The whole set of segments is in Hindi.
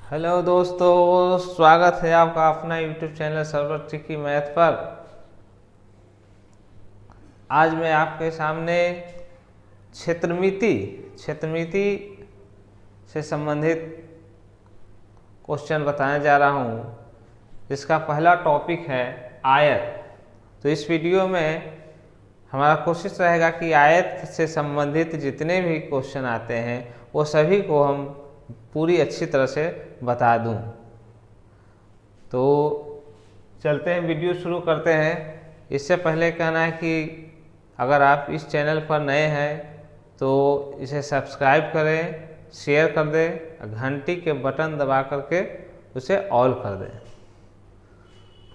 हेलो दोस्तों, स्वागत है आपका अपना YouTube channel server tricky math पर। आज मैं आपके सामने क्षेत्रमिति से संबंधित क्वेश्चन बताने जा रहा हूँ, जिसका पहला टॉपिक है आयत। तो इस वीडियो में हमारा कोशिश रहेगा कि आयत से संबंधित जितने भी क्वेश्चन आते हैं वो सभी को हम पूरी अच्छी तरह से बता दूं। तो चलते हैं, वीडियो शुरू करते हैं। इससे पहले कहना है कि अगर आप इस चैनल पर नए हैं तो इसे सब्सक्राइब करें, शेयर कर दें, घंटी के बटन दबा करके उसे ऑल कर दें।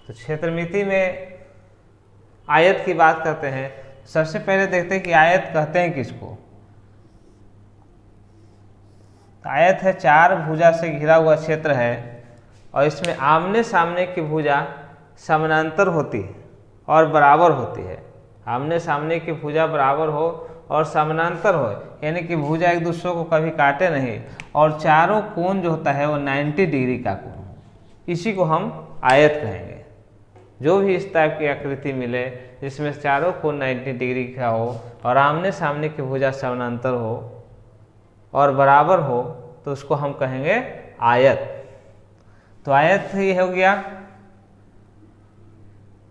तो क्षेत्रमिति में आयत की बात करते हैं। सबसे पहले देखते हैं कि आयत कहते हैं किसको। आयत है चार भुजा से घिरा हुआ क्षेत्र है और इसमें आमने सामने की भुजा समानांतर होती है और बराबर होती है। आमने सामने की भुजा बराबर हो और समानांतर हो, यानी कि भुजा एक दूसरे को कभी काटे नहीं, और चारों कोण जो होता है वो 90 डिग्री का कोण हो, इसी को हम आयत कहेंगे। जो भी इस टाइप की आकृति मिले जिसमें चारों कोण 90 डिग्री का हो और आमने सामने की भुजा समानांतर हो और बराबर हो, तो उसको हम कहेंगे आयत। तो आयत ये हो गया।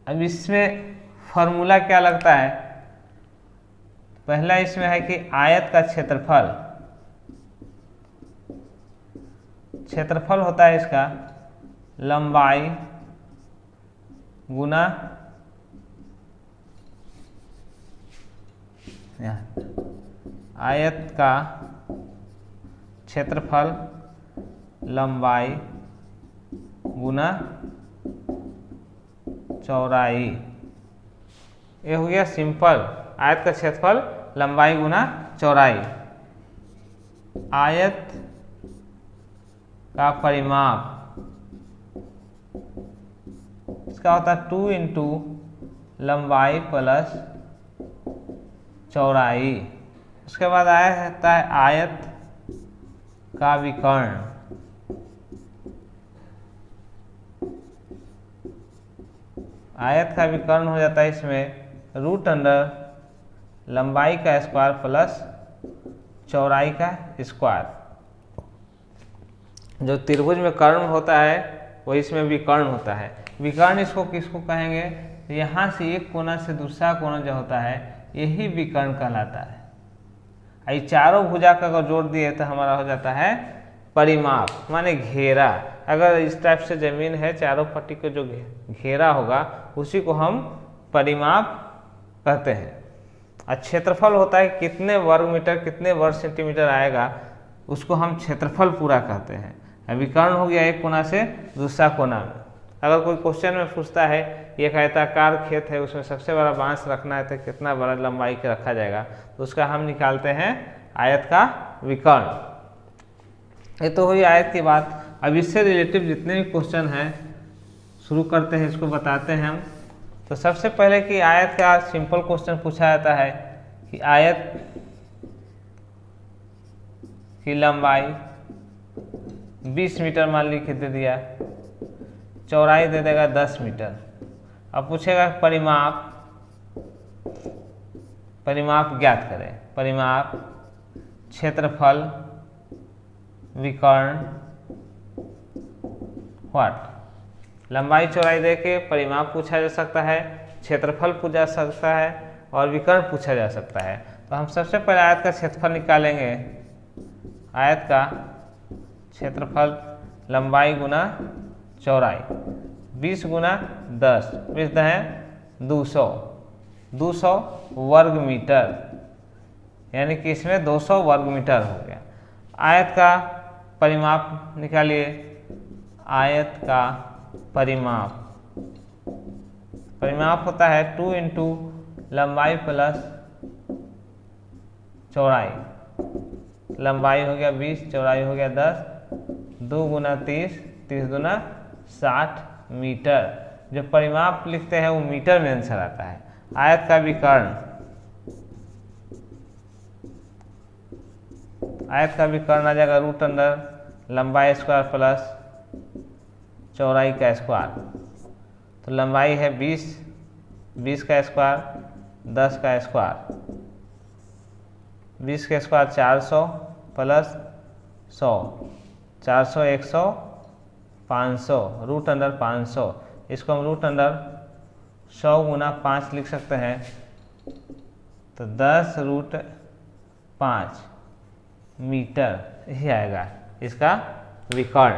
अब इसमें फॉर्मूला क्या लगता है? पहला इसमें है कि आयत का क्षेत्रफल होता है इसका लंबाई गुना आयत का क्षेत्रफल लंबाई गुना चौड़ाई। ये हो गया सिंपल। आयत का क्षेत्रफल लंबाई गुना चौड़ाई। आयत का परिमाप इसका होता है 2 इंटू लंबाई प्लस चौड़ाई। उसके बाद आया होता है आयत का विकर्ण। आयत का विकर्ण हो जाता है इसमें रूट अंडर लंबाई का स्क्वायर प्लस चौड़ाई का स्क्वायर। जो त्रिभुज में कर्ण होता है वो इसमें विकर्ण होता है। विकर्ण इसको किसको कहेंगे? यहाँ से एक कोना से दूसरा कोना जो होता है यही विकर्ण कहलाता है। ये चारों भुजा का अगर जोड़ दिए तो हमारा हो जाता है परिमाप, माने घेरा। अगर इस टाइप से जमीन है, चारों पट्टी को जो घेरा होगा उसी को हम परिमाप कहते हैं। और क्षेत्रफल होता है कितने वर्ग मीटर कितने वर्ग सेंटीमीटर आएगा, उसको हम क्षेत्रफल पूरा कहते हैं। विकर्ण हो गया एक कोना से दूसरा कोना में। अगर कोई क्वेश्चन में पूछता है एक आयताकार खेत है, उसमें सबसे बड़ा बांस रखना है तो कितना बड़ा लंबाई का रखा जाएगा, तो उसका हम निकालते हैं आयत का विकर्ण। ये तो हुई आयत की बात। अब इससे रिलेटिव जितने भी क्वेश्चन हैं शुरू करते हैं, इसको बताते हैं हम। तो सबसे पहले कि आयत का सिंपल क्वेश्चन पूछा जाता है कि आयत की लंबाई 20 मीटर मान ली दे दिया, चौड़ाई दे देगा 10 मीटर। अब पूछेगा परिमाप ज्ञात करें। परिमाप क्षेत्रफल विकर्ण व्हाट। लंबाई चौड़ाई देके परिमाप पूछा जा सकता है, क्षेत्रफल पूछा जा सकता है और विकर्ण पूछा जा सकता है। तो हम सबसे पहले आयत का क्षेत्रफल निकालेंगे। आयत का क्षेत्रफल लंबाई गुना चौड़ाई 20 गुना 10, 20 है 200 वर्ग मीटर, यानी कि इसमें 200 वर्ग मीटर हो गया। आयत का परिमाप निकालिए। आयत का परिमाप होता है 2 इंटू लंबाई प्लस चौड़ाई। लंबाई हो गया 20, चौड़ाई हो गया 10, 2 गुना 30, 30 गुना 60 मीटर। जो परिमाप लिखते हैं वो मीटर में आंसर आता है। आयत का विकर्ण आयत का विकर्ण आ जाएगा रूट अंडर लंबाई स्क्वायर प्लस चौड़ाई का स्क्वायर। तो लंबाई है 20, 20 का स्क्वायर 10 का स्क्वायर, 20 का स्क्वायर 400 प्लस 100, 400 100 500 रूट अंडर 500। इसको हम रूट अंडर 100 गुना 5 लिख सकते हैं। तो 10 रूट 5 मीटर ही आएगा इसका विकर्ण।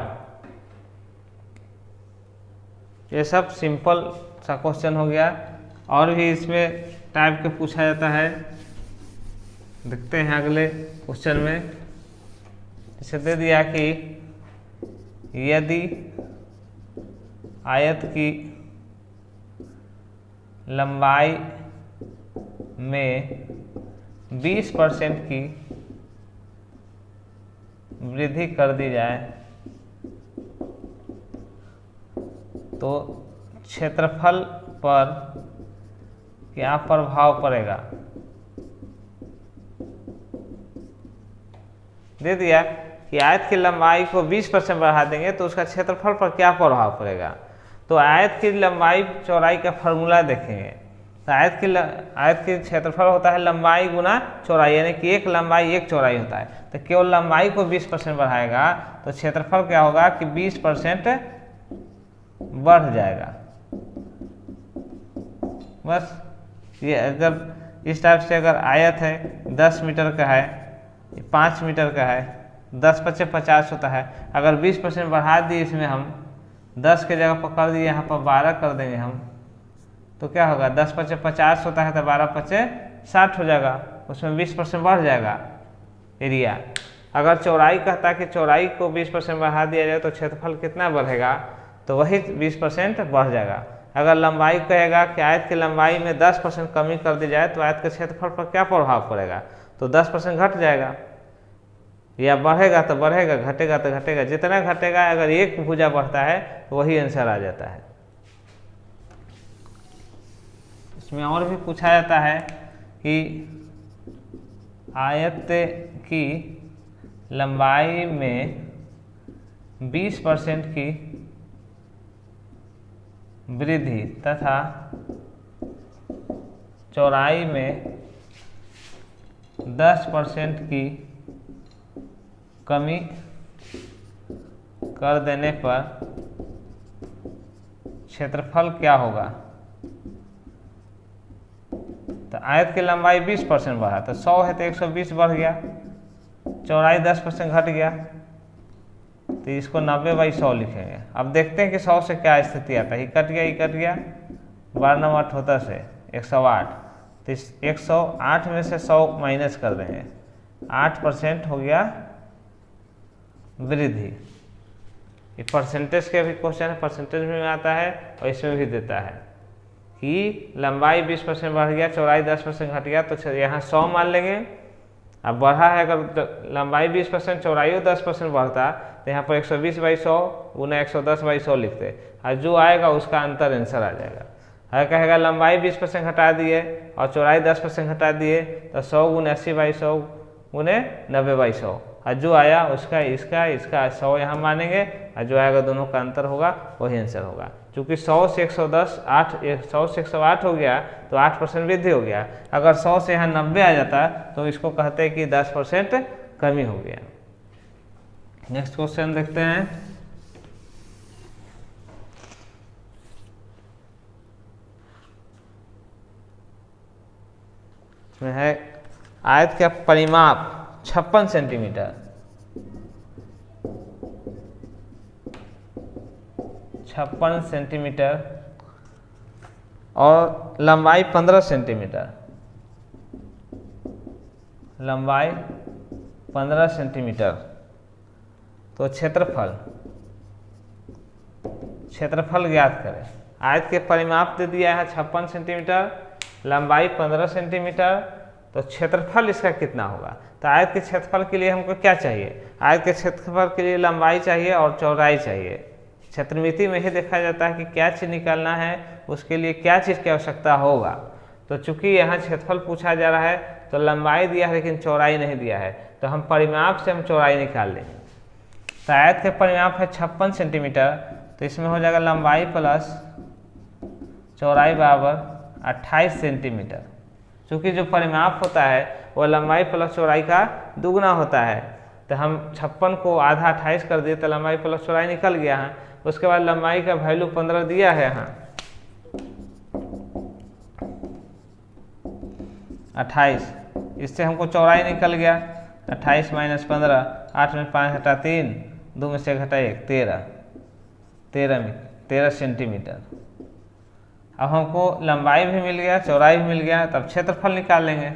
ये सब सिंपल सा क्वेश्चन हो गया। और भी इसमें टाइप के पूछा जाता है, देखते हैं अगले क्वेश्चन में। इसे दे दिया कि यदि आयत की लंबाई में 20% की वृद्धि कर दी जाए तो क्षेत्रफल पर क्या प्रभाव पड़ेगा। दे दिया कि आयत की लंबाई को 20% बढ़ा देंगे तो उसका क्षेत्रफल पर क्या प्रभाव पड़ेगा। तो आयत की लंबाई चौड़ाई का फॉर्मूला देखेंगे। तो आयत की क्षेत्रफल होता है लंबाई गुना चौड़ाई, यानी कि एक लंबाई एक चौड़ाई होता है। तो केवल लंबाई को 20% बढ़ाएगा तो क्षेत्रफल क्या होगा कि 20% बढ़ जाएगा। बस ये अगर इस टाइप से अगर आयत है 10 मीटर का है, 5 मीटर का है, 10 × 50 होता है। अगर 20% बढ़ा दिए इसमें हम 10 के जगह पर कर दिए, यहाँ पर 12 कर देंगे हम, तो क्या होगा 10 × 50 होता है तो 12 × 60 हो जाएगा। उसमें 20% बढ़ जाएगा एरिया। अगर चौड़ाई कहता है कि चौड़ाई को 20% बढ़ा दिया जाए तो क्षेत्रफल कितना बढ़ेगा, तो वही 20% बढ़ जाएगा। अगर लंबाई कहेगा कि आयत की लंबाई में 10% कमी कर दी जाए तो आयत के क्षेत्रफल पर क्या प्रभाव पड़ेगा, तो 10% घट जाएगा, या बढ़ेगा तो बढ़ेगा, घटेगा तो घटेगा। जितना घटेगा, अगर एक भुजा बढ़ता है तो वही आंसर आ जाता है। इसमें और भी पूछा जाता है कि आयत की लंबाई में 20% की वृद्धि तथा चौड़ाई में 10% की कमी कर देने पर क्षेत्रफल क्या होगा। तो आयत की लंबाई 20% बढ़ा तो 100 है तो 120 बढ़ गया, चौड़ाई 10% घट गया, तो इसको 90/100 लिखेंगे। अब देखते हैं कि 100 से क्या स्थिति आता है। ये कट गया, ये कट गया, 12 8 होता से 108, तो इस 108 में से 100 माइनस कर देंगे, 8% हो गया वृद्धि। ये परसेंटेज के भी क्वेश्चन है, परसेंटेज में आता है और इसमें भी देता है कि लंबाई 20% बढ़ गया, चौड़ाई 10% घट गया, तो यहाँ 100 मान लेंगे। अब बढ़ा है, अगर लंबाई 20% चौड़ाई 10% बढ़ता तो यहाँ पर 120/100 गुना 110/100 लिखते, और जो आएगा उसका अंतर आंसर आ जाएगा। अगर कहेगा लंबाई 20% घटा दिए और चौड़ाई 10% घटा दिए तो 100 गुना 80/100 गुने 90/100, और जो आया उसका इसका 100 यहाँ मानेंगे, और जो आएगा दोनों का अंतर होगा वही आंसर होगा। चूँकि 100 से 108 हो गया तो 8% वृद्धि हो गया। अगर 100 से यहाँ 90 आ जाता तो इसको कहते हैं कि 10% कमी हो गया। नेक्स्ट क्वेश्चन देखते हैं। इसमें है आयत का परिमाप 56 सेंटीमीटर, 56 सेंटीमीटर और लंबाई 15 सेंटीमीटर, लंबाई 15 सेंटीमीटर। तो क्षेत्रफल ज्ञात करें। आयत के परिमाप दे दिया है 56 सेंटीमीटर, लंबाई 15 सेंटीमीटर, तो क्षेत्रफल इसका कितना होगा। तो आयत के क्षेत्रफल के लिए हमको क्या चाहिए, आयत के क्षेत्रफल के लिए लंबाई चाहिए और चौड़ाई चाहिए। क्षेत्रमिति में ही देखा जाता है कि क्या चीज़ निकालना है, उसके लिए क्या चीज़ की आवश्यकता होगा। तो चूंकि यहाँ क्षेत्रफल पूछा जा रहा है तो लंबाई दिया है लेकिन चौड़ाई नहीं दिया है, तो हम परिमाप से हम चौड़ाई निकाल लेंगे। तो आयत के परिमाप है 56 सेंटीमीटर, तो इसमें हो जाएगा लंबाई प्लस चौड़ाई बराबर 28 सेंटीमीटर। चूँकि जो परिमाप होता है वो लंबाई प्लस चौड़ाई का दुगना होता है, तो हम 56 को आधा 28 कर दिए तो लंबाई प्लस चौड़ाई निकल गया है। उसके बाद लंबाई का वैल्यू 15 दिया है यहाँ 28, इससे हमको चौड़ाई निकल गया 28 माइनस 15, 8 में 5 घटा 3, 2 में से घटा 1, 13 सेंटीमीटर। अब हमको लंबाई भी मिल गया, चौड़ाई भी मिल गया, तब क्षेत्रफल निकाल लेंगे।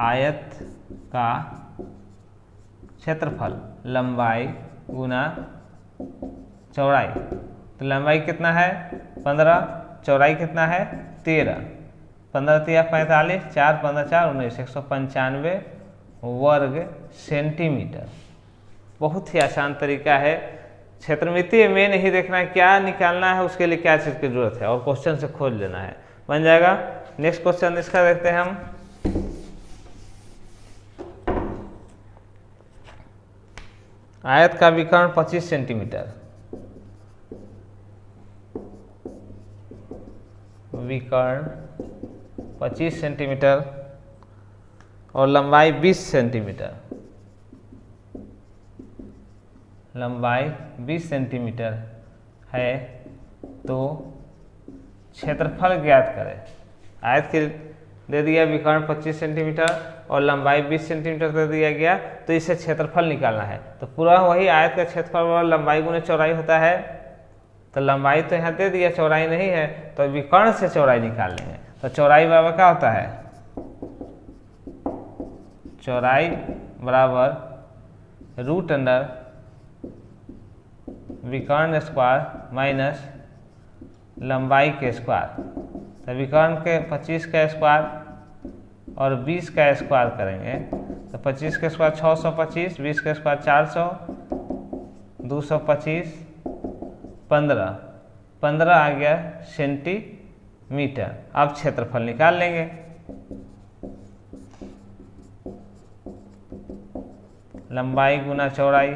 आयत का क्षेत्रफल लंबाई गुना चौड़ाई, तो लंबाई कितना है 15, चौड़ाई कितना है 13, 15 तिया 45, 4 15 4 19, 195 वर्ग सेंटीमीटर। बहुत ही आसान तरीका है। क्षेत्रमितीय में नहीं देखना है क्या निकालना है, उसके लिए क्या चीज़ की जरूरत है, और क्वेश्चन से खोज लेना है, बन जाएगा। नेक्स्ट क्वेश्चन इसका देखते हैं हम। आयत का विकर्ण 25 सेंटीमीटर, विकर्ण 25 सेंटीमीटर और लंबाई 20 सेंटीमीटर, लंबाई 20 सेंटीमीटर है, तो क्षेत्रफल ज्ञात करें। आयत के दे दिया विकर्ण 25 सेंटीमीटर और लंबाई 20 सेंटीमीटर दे दिया गया, तो इसे क्षेत्रफल निकालना है। तो पूरा वही आयत का क्षेत्रफल और लंबाई गुने चौड़ाई होता है, तो लंबाई तो यहाँ दे दिया, चौड़ाई नहीं है, तो विकर्ण से चौड़ाई निकाल लेंगे। तो चौड़ाई बराबर क्या होता है, चौड़ाई बराबर रूट अंडर विकर्ण स्क्वायर माइनस लंबाई के स्क्वायर। तो विकर्ण के 25 का स्क्वायर और 20 का स्क्वायर करेंगे, तो 25 का स्क्वायर 625, 20 का स्क्वायर 400, 225, 15 आ गया सेंटीमीटर। अब क्षेत्रफल निकाल लेंगे। लंबाई गुना चौड़ाई,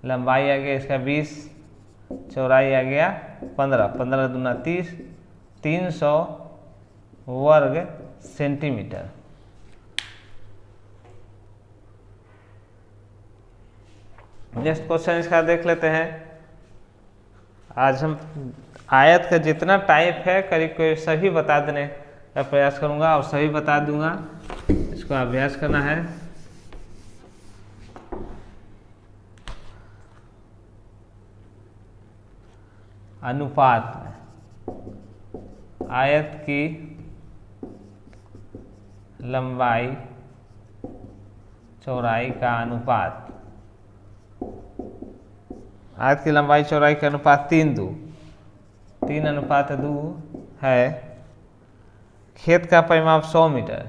लंबाई आ गया इसका 20, चौड़ाई आ गया 15, 15 दूना 30, 300 वर्ग सेंटीमीटर। नेक्स्ट क्वेश्चन इसका देख लेते हैं। आज हम आयत का जितना टाइप है करीब करीब सभी बता देने का प्रयास करूंगा और सभी बता दूंगा, इसको अभ्यास करना है। अनुपात में आयत की लंबाई चौड़ाई का अनुपात, आयत की लंबाई चौड़ाई का अनुपात 3:2 है। खेत का परिमाप 100 मीटर,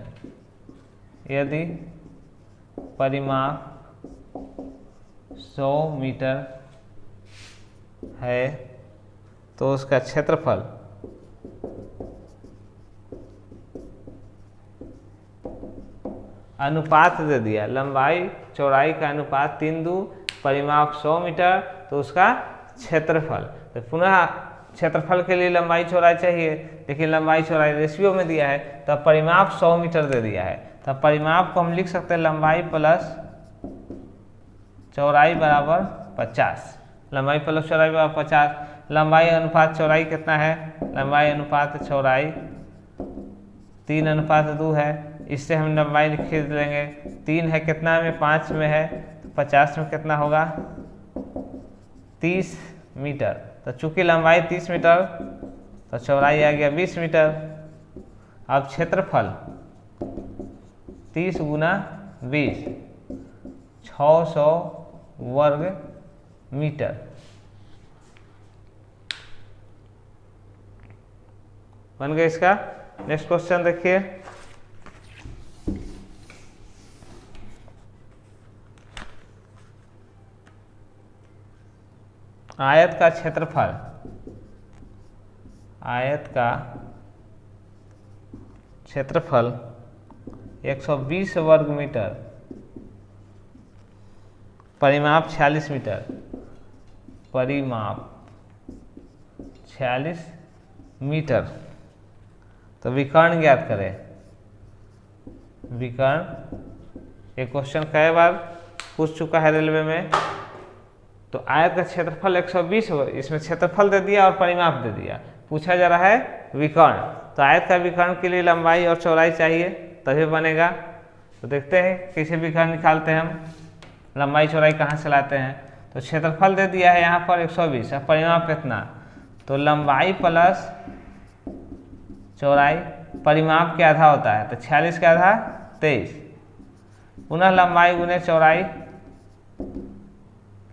यदि परिमाप 100 मीटर है तो उसका क्षेत्रफल अनुपात दे दिया, लंबाई चौड़ाई का अनुपात 3:2, परिमाप 100 मीटर, तो उसका क्षेत्रफल। तो पुनः क्षेत्रफल के लिए लंबाई चौड़ाई चाहिए, लेकिन लंबाई चौड़ाई रेशियो में दिया है, तो परिमाप 100 मीटर दे दिया है। तो परिमाप को हम लिख सकते हैं लंबाई प्लस चौड़ाई बराबर 50, लंबाई प्लस चौड़ाई बराबर 50। लंबाई अनुपात चौड़ाई कितना है, लंबाई अनुपात चौड़ाई 3:2 है, इससे हम लंबाई खींच लेंगे। 3 है कितना में, 5 में है, तो 50 में कितना होगा 30 मीटर। तो चूंकि लंबाई 30 मीटर तो चौड़ाई आ गया 20 मीटर। अब क्षेत्रफल 30 गुना 20, 600 वर्ग मीटर। बन गया इसका। नेक्स्ट क्वेश्चन देखिए। आयत का क्षेत्रफल, आयत का क्षेत्रफल 120 वर्ग मीटर परिमाप 46 मीटर, परिमाप 46 मीटर। तो विकर्ण ज्ञात करें। विकर्ण ये क्वेश्चन कई बार पूछ चुका है रेलवे में। तो आयत का क्षेत्रफल 120 हो, इसमें क्षेत्रफल दे दिया और परिमाप दे दिया, पूछा जा रहा है विकर्ण। तो आयत का विकर्ण के लिए लंबाई और चौड़ाई चाहिए तभी बनेगा। तो देखते हैं कैसे विकर्ण निकालते हैं हम, लंबाई चौड़ाई कहाँ से लाते हैं। तो क्षेत्रफल दे दिया है यहाँ पर 120, अब परिमाप कितना, तो लंबाई प्लस चौड़ाई, परिमाप के आधा होता है तो 46 का आधा 23, पुनः लंबाई गुने चौड़ाई,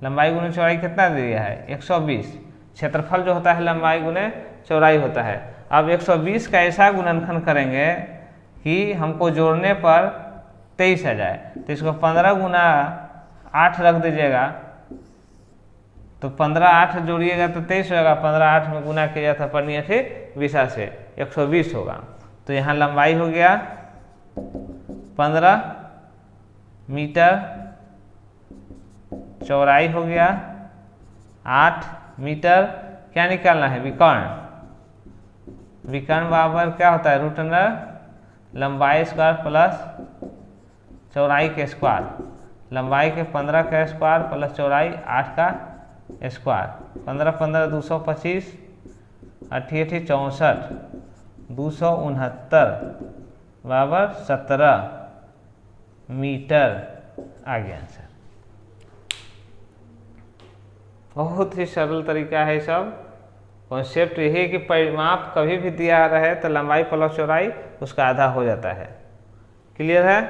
लंबाई गुने चौड़ाई कितना दे दिया है 120, क्षेत्रफल जो होता है लंबाई गुने चौड़ाई होता है। अब 120 का ऐसा गुणनखंड करेंगे कि हमको जोड़ने पर 23 आ जाए। तो इसको 15 गुना 8 रख दीजिएगा, तो 15 8 जोड़िएगा तो 23 होगा, 15 8 में गुना किया था पढ़नी फिर 20 से 120 होगा। तो यहाँ लंबाई हो गया 15 मीटर, चौड़ाई हो गया 8 मीटर। क्या निकालना है विकर्ण, विकर्ण बराबर क्या होता है रूट अंडर लंबाई स्क्वायर प्लस चौड़ाई के स्क्वायर, लंबाई के 15 का स्क्वायर प्लस चौड़ाई 8 का स्क्वायर, 15 15 225, 8 8 64, 269 बराबर 17 मीटर आ गया आंसर। बहुत ही सरल तरीका है सब। कॉन्सेप्ट यही है कि परिमाप कभी भी दिया रहे तो लंबाई प्लस चौड़ाई उसका आधा हो जाता है। क्लियर है।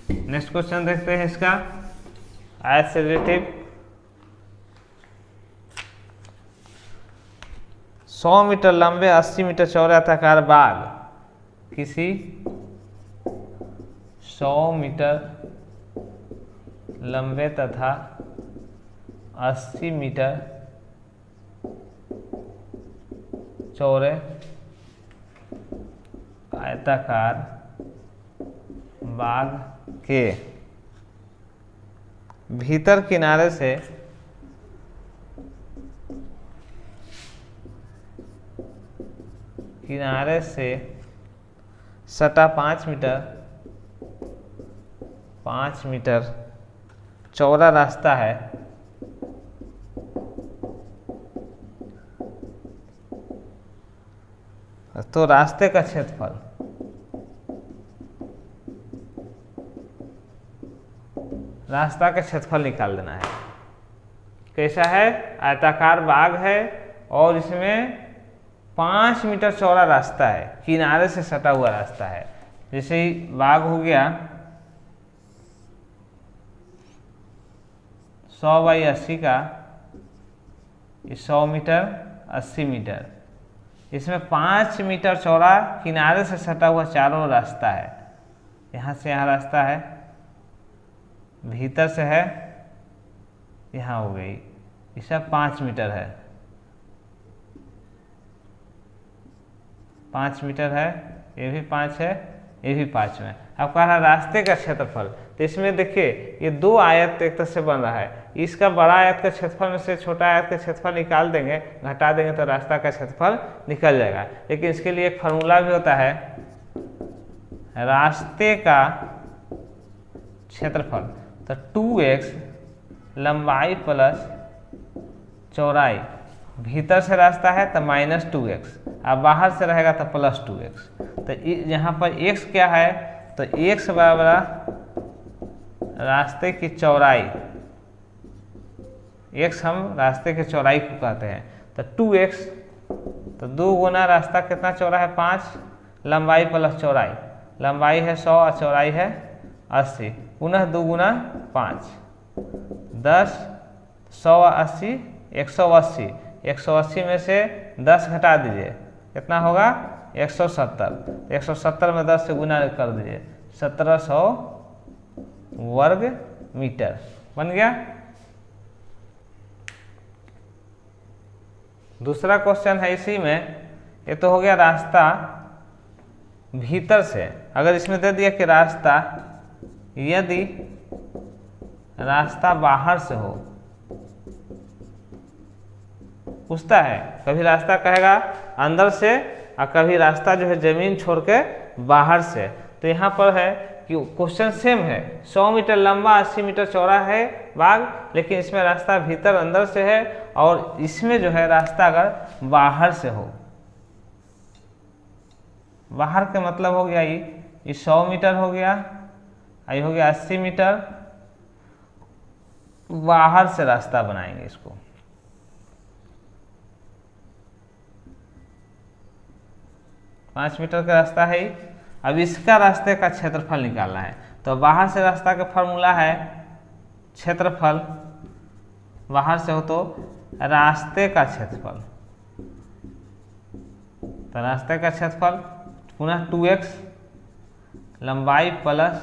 नेक्स्ट क्वेश्चन देखते हैं इसका, आयत से रिलेटिव। 100 मीटर लंबे 80 मीटर चौड़े आयताकार बाग किसी 100 मीटर लंबे तथा 80 मीटर चौड़े आयताकार बाग के भीतर किनारे से सटा 5 मीटर चौड़ा रास्ता है, तो रास्ते का क्षेत्रफल रास्ता का क्षेत्रफल निकाल देना है। कैसा है, आयताकार बाग है और इसमें 5 मीटर चौड़ा रास्ता है, किनारे से सटा हुआ रास्ता है। जैसे ही बाग हो गया 100 बाई 80 का, 100 मीटर 80 मीटर, इसमें 5 मीटर चौड़ा किनारे से सटा हुआ चारों रास्ता है। यहाँ से यहाँ रास्ता है, भीतर से है, यहाँ हो गई, ये सब 5 मीटर है, 5 मीटर है, ये भी 5 है, ये भी 5 में। अब कह रहा रास्ते का क्षेत्रफल, तो इसमें देखिए ये 2 आयत एक तरह से बन रहा है, इसका बड़ा आयत का क्षेत्रफल में से छोटा आयत का क्षेत्रफल निकाल देंगे, घटा देंगे तो रास्ता का क्षेत्रफल निकल जाएगा। लेकिन इसके लिए एक फार्मूला भी होता है, रास्ते का क्षेत्रफल, तो 2x लंबाई प्लस चौड़ाई, भीतर से रास्ता है तो -2x, अब बाहर से रहेगा तो +2x। तो यहाँ पर x क्या है, तो x बराबर रास्ते की चौड़ाई, x हम रास्ते की चौड़ाई को कहते हैं, तो 2x, तो 2 गुना रास्ता कितना चौड़ा है 5, लंबाई प्लस चौड़ाई, लंबाई है 100 और चौड़ाई है 80, पुनः 2 गुना 5, 10, 100 80, 180, 180 में से 10 घटा दीजिए, कितना होगा 170, 170 में 10 से गुना कर दीजिए, 1700 वर्ग मीटर बन गया। दूसरा क्वेश्चन है इसी में, ये तो हो गया रास्ता भीतर से। अगर इसमें दे दिया कि रास्ता यदि रास्ता बाहर से हो। पूछता है, कभी रास्ता कहेगा अंदर से और कभी रास्ता जो है जमीन छोड़ के बाहर से। तो यहाँ पर है कि क्वेश्चन सेम है, 100 मीटर लंबा 80 मीटर चौड़ा है बाग, लेकिन इसमें रास्ता भीतर अंदर से है और इसमें जो है रास्ता अगर बाहर से हो। बाहर का मतलब हो गया ये 100 मीटर हो गया, ये हो गया 80 मीटर, बाहर से रास्ता बनाएंगे इसको। पाँच मीटर का रास्ता है। अब इसका रास्ते का क्षेत्रफल निकालना है। तो बाहर से रास्ता का फॉर्मूला है क्षेत्रफल, बाहर से हो तो रास्ते का क्षेत्रफल। तो रास्ते का क्षेत्रफल पुनः 2x लंबाई प्लस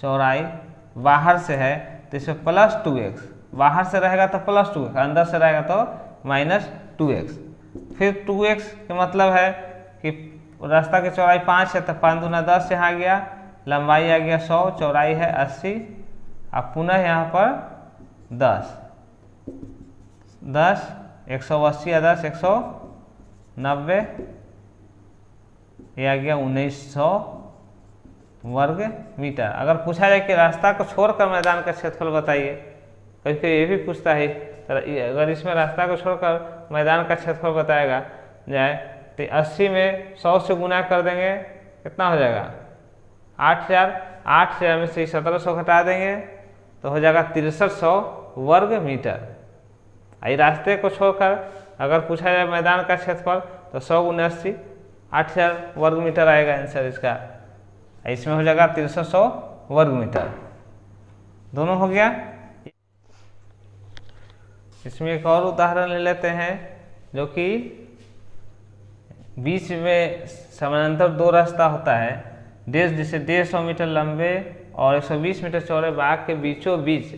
चौड़ाई, बाहर से है तो इसमें प्लस 2x, बाहर से रहेगा तो प्लस 2x, अंदर से रहेगा तो माइनस 2x। फिर 2x का मतलब है कि रास्ता की चौड़ाई 5 है तो 5 दूना 10 यहाँ आ गया, लंबाई आ गया 100, चौड़ाई है 80, अब पुनः यहाँ पर 10 180 या 10 190, यह आ गया 1900 वर्ग मीटर। अगर पूछा जाए कि रास्ता को छोड़कर मैदान का क्षेत्रफल बताइए, कभी कभी ये भी पूछता है, तो अगर इसमें रास्ता को छोड़कर मैदान का क्षेत्रफल बताएगा जाए तो 80 में 100 से गुना कर देंगे, कितना हो जाएगा 8000, 8000 में से 1700 घटा देंगे तो हो जाएगा 6300 वर्ग मीटर। आई रास्ते को छोड़कर अगर पूछा जाए मैदान का क्षेत्रफल तो 100 गुना 80, 8000 वर्ग मीटर आएगा आंसर इसका। इसमें हो जाएगा 6300 वर्ग मीटर। दोनों हो गया। इसमें एक और उदाहरण ले लेते हैं, जो कि बीच में समानांतर दो रास्ता होता है, जैसे 150 मीटर लंबे और 120 मीटर चौड़े बाग के बीचों बीच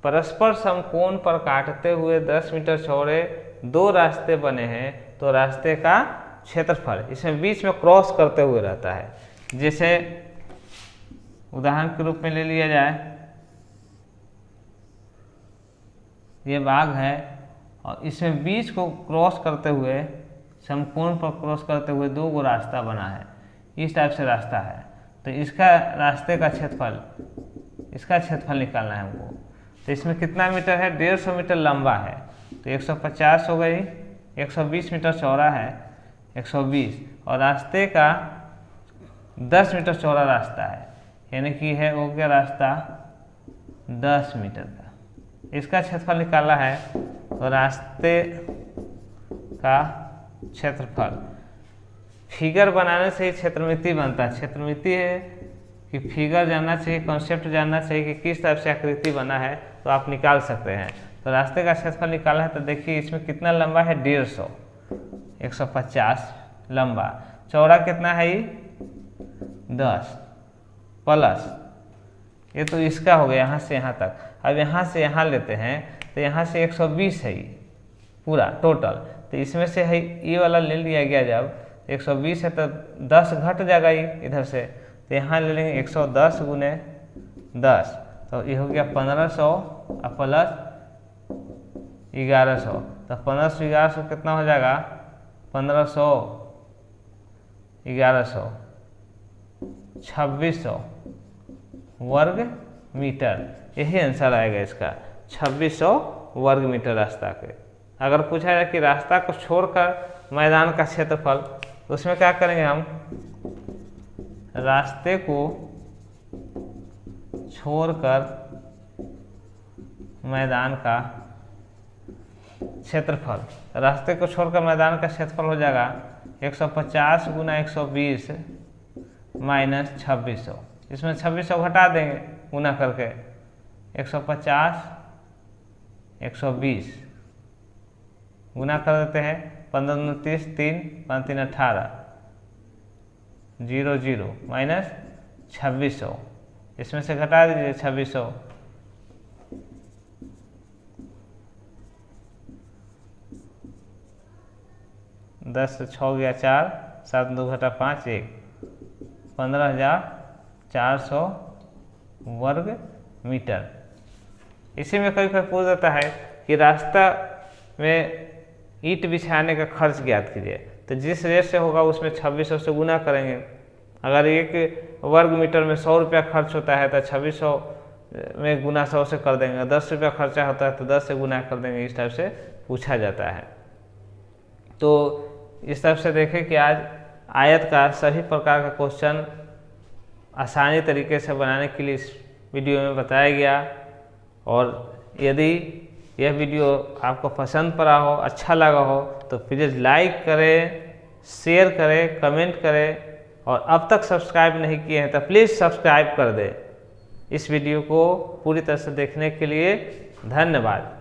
परस्पर समकोण पर काटते हुए 10 मीटर चौड़े दो रास्ते बने हैं, तो रास्ते का क्षेत्रफल इसमें बीच में क्रॉस करते हुए रहता है। जैसे उदाहरण के रूप में ले लिया जाए, ये बाग है और इसमें बीच को क्रॉस करते हुए, समकोण पर क्रॉस करते हुए दो गो रास्ता बना है, इस टाइप से रास्ता है। तो इसका रास्ते का क्षेत्रफल, इसका क्षेत्रफल निकालना है हमको। तो इसमें कितना मीटर है, 150 मीटर लंबा है तो 150 हो गई, 120 मीटर चौड़ा है 120, और रास्ते का 10 मीटर चौड़ा रास्ता है, यानी कि है वो क्या रास्ता 10 मीटर का। इसका क्षेत्रफल निकालना है तो रास्ते का क्षेत्रफल, फिगर बनाने से ही क्षेत्रमिति बनता है। क्षेत्रमिति है कि फिगर जानना चाहिए, कॉन्सेप्ट जानना चाहिए कि किस टाइप से आकृति बना है, तो आप निकाल सकते हैं। तो रास्ते का क्षेत्रफल निकालना है तो देखिए इसमें कितना लंबा है 150, 150 लंबा, चौड़ा कितना है ये 10 प्लस, ये तो इसका हो गया यहाँ से यहाँ तक। अब यहाँ से यहाँ लेते हैं तो यहाँ से 120 है ये पूरा टोटल, तो इसमें से है ये वाला ले लिया गया, जब 120 है तो 10 घट जाएगा ये इधर से, तो यहाँ ले लेंगे 110 गुने 10, तो ये हो गया 1500 और प्लस 1100, तो 1500 1100 कितना हो जाएगा 1500 1100 2600 वर्ग मीटर। यही आंसर आएगा इसका, 2600 वर्ग मीटर रास्ता के। अगर पूछा जाए कि रास्ता को छोड़कर मैदान का क्षेत्रफल, तो उसमें क्या करेंगे हम, रास्ते को छोड़कर मैदान का क्षेत्रफल, रास्ते को छोड़कर मैदान का क्षेत्रफल हो जाएगा 150 गुना 120 माइनस 2600, इसमें 2600 घटा देंगे गुना करके, 150 120 गुना कर देते हैं, 15 29 3 5 3 18 0 0 माइनस 2600, इसमें से घटा दीजिए 2600, 10 से 6 गया 4, 7 2 घटा 5 1, 15,400 वर्ग मीटर। इसी में कभी कभी पूछ जाता है कि रास्ता में ईंट बिछाने का खर्च ज्ञात कीजिए, तो जिस रेट से होगा उसमें 2600 से गुना करेंगे। अगर 1 वर्ग मीटर में 100 रुपया खर्च होता है तो 2600 में गुना 100 से कर देंगे। 10 रुपया खर्चा होता है तो 10 से गुना कर देंगे। इस टाइप से पूछा जाता है। तो इस तरफ से देखें कि आज आयत का सभी प्रकार का क्वेश्चन आसानी तरीके से बनाने के लिए इस वीडियो में बताया गया। और यदि यह वीडियो आपको पसंद पड़ा हो, अच्छा लगा हो, तो प्लीज़ लाइक करें, शेयर करें, कमेंट करें, और अब तक सब्सक्राइब नहीं किए हैं तो प्लीज़ सब्सक्राइब कर दें। इस वीडियो को पूरी तरह से देखने के लिए धन्यवाद।